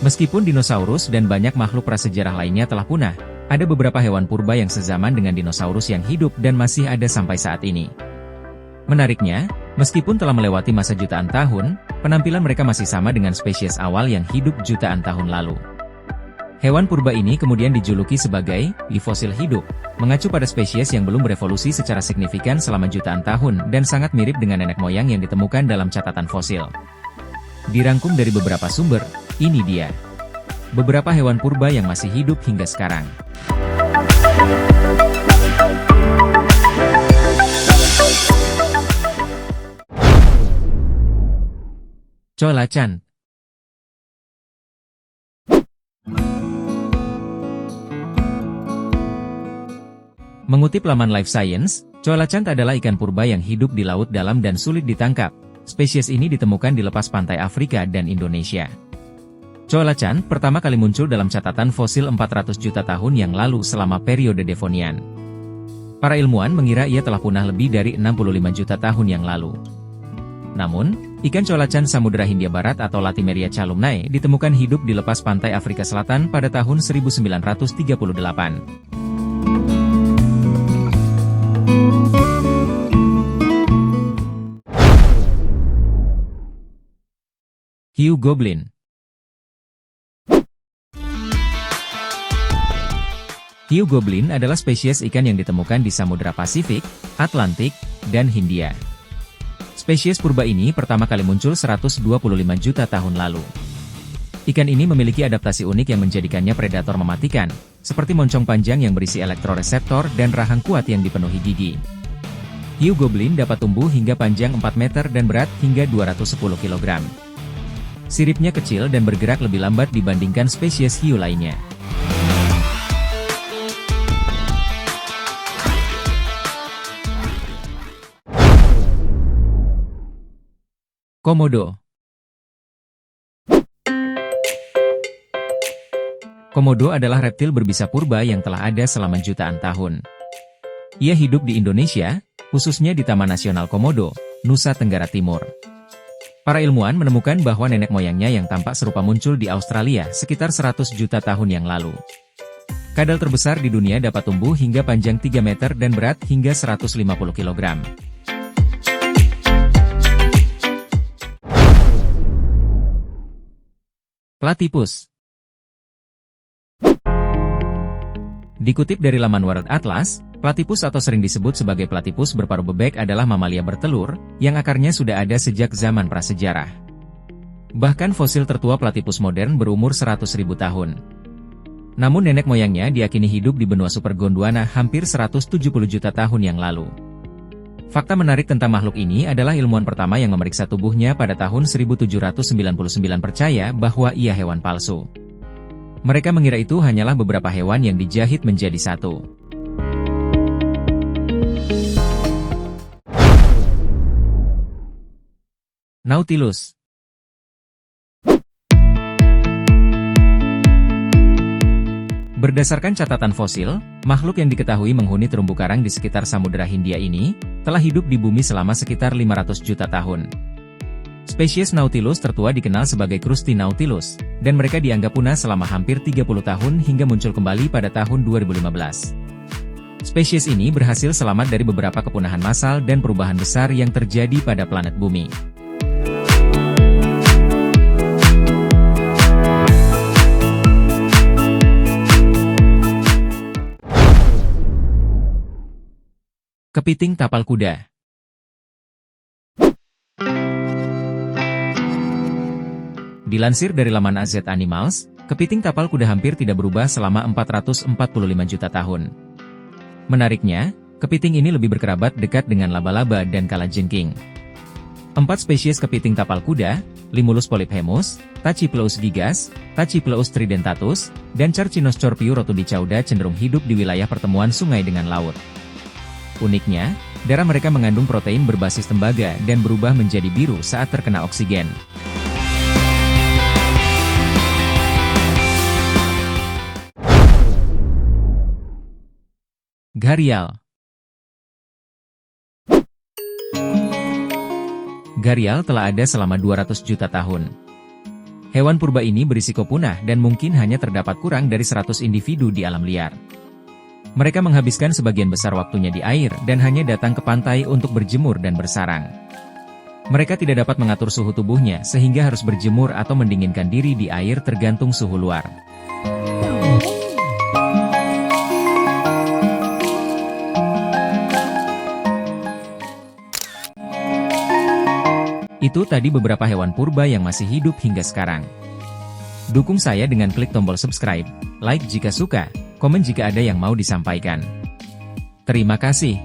Meskipun dinosaurus dan banyak makhluk prasejarah lainnya telah punah, ada beberapa hewan purba yang sezaman dengan dinosaurus yang hidup dan masih ada sampai saat ini. Menariknya, meskipun telah melewati masa jutaan tahun, penampilan mereka masih sama dengan spesies awal yang hidup jutaan tahun lalu. Hewan purba ini kemudian dijuluki sebagai fosil hidup, mengacu pada spesies yang belum berevolusi secara signifikan selama jutaan tahun dan sangat mirip dengan nenek moyang yang ditemukan dalam catatan fosil. Dirangkum dari beberapa sumber, ini dia beberapa hewan purba yang masih hidup hingga sekarang. Colacan. Mengutip laman Life Science, colacan adalah ikan purba yang hidup di laut dalam dan sulit ditangkap. Spesies ini ditemukan di lepas pantai Afrika dan Indonesia. Colacan pertama kali muncul dalam catatan fosil 400 juta tahun yang lalu selama periode Devonian. Para ilmuwan mengira ia telah punah lebih dari 65 juta tahun yang lalu. Namun, ikan colacan Samudra Hindia Barat atau Latimeria calumnae ditemukan hidup di lepas pantai Afrika Selatan pada tahun 1938. Hiu goblin. Hiu goblin adalah spesies ikan yang ditemukan di Samudra Pasifik, Atlantik, dan Hindia. Spesies purba ini pertama kali muncul 125 juta tahun lalu. Ikan ini memiliki adaptasi unik yang menjadikannya predator mematikan, seperti moncong panjang yang berisi elektroreseptor dan rahang kuat yang dipenuhi gigi. Hiu goblin dapat tumbuh hingga panjang 4 meter dan berat hingga 210 kg. Siripnya kecil dan bergerak lebih lambat dibandingkan spesies hiu lainnya. Komodo. Komodo adalah reptil berbisa purba yang telah ada selama jutaan tahun. Ia hidup di Indonesia, khususnya di Taman Nasional Komodo, Nusa Tenggara Timur. Para ilmuwan menemukan bahwa nenek moyangnya yang tampak serupa muncul di Australia sekitar 100 juta tahun yang lalu. Kadal terbesar di dunia dapat tumbuh hingga panjang 3 meter dan berat hingga 150 kg. Platypus. Dikutip dari laman World Atlas, platypus atau sering disebut sebagai platypus berparuh bebek adalah mamalia bertelur, yang akarnya sudah ada sejak zaman prasejarah. Bahkan fosil tertua platypus modern berumur 100.000 tahun. Namun nenek moyangnya diyakini hidup di benua Super Gondwana hampir 170 juta tahun yang lalu. Fakta menarik tentang makhluk ini adalah ilmuwan pertama yang memeriksa tubuhnya pada tahun 1799 percaya bahwa ia hewan palsu. Mereka mengira itu hanyalah beberapa hewan yang dijahit menjadi satu. Nautilus. Berdasarkan catatan fosil, makhluk yang diketahui menghuni terumbu karang di sekitar Samudra Hindia ini, telah hidup di bumi selama sekitar 500 juta tahun. Spesies Nautilus tertua dikenal sebagai Krusty Nautilus, dan mereka dianggap punah selama hampir 30 tahun hingga muncul kembali pada tahun 2015. Spesies ini berhasil selamat dari beberapa kepunahan massal dan perubahan besar yang terjadi pada planet bumi. Kepiting tapal kuda. Dilansir dari laman AZ Animals, kepiting tapal kuda hampir tidak berubah selama 445 juta tahun. Menariknya, kepiting ini lebih berkerabat dekat dengan laba-laba dan kalajengking. 4 spesies kepiting tapal kuda, Limulus polyphemus, Tachypleus gigas, Tachypleus tridentatus, dan Carcinoscorpiu rotundicauda cenderung hidup di wilayah pertemuan sungai dengan laut. Uniknya, darah mereka mengandung protein berbasis tembaga dan berubah menjadi biru saat terkena oksigen. Gharial. Gharial telah ada selama 200 juta tahun. Hewan purba ini berisiko punah dan mungkin hanya terdapat kurang dari 100 individu di alam liar. Mereka menghabiskan sebagian besar waktunya di air dan hanya datang ke pantai untuk berjemur dan bersarang. Mereka tidak dapat mengatur suhu tubuhnya sehingga harus berjemur atau mendinginkan diri di air tergantung suhu luar. Itu tadi beberapa hewan purba yang masih hidup hingga sekarang. Dukung saya dengan klik tombol subscribe, like jika suka, komen jika ada yang mau disampaikan. Terima kasih.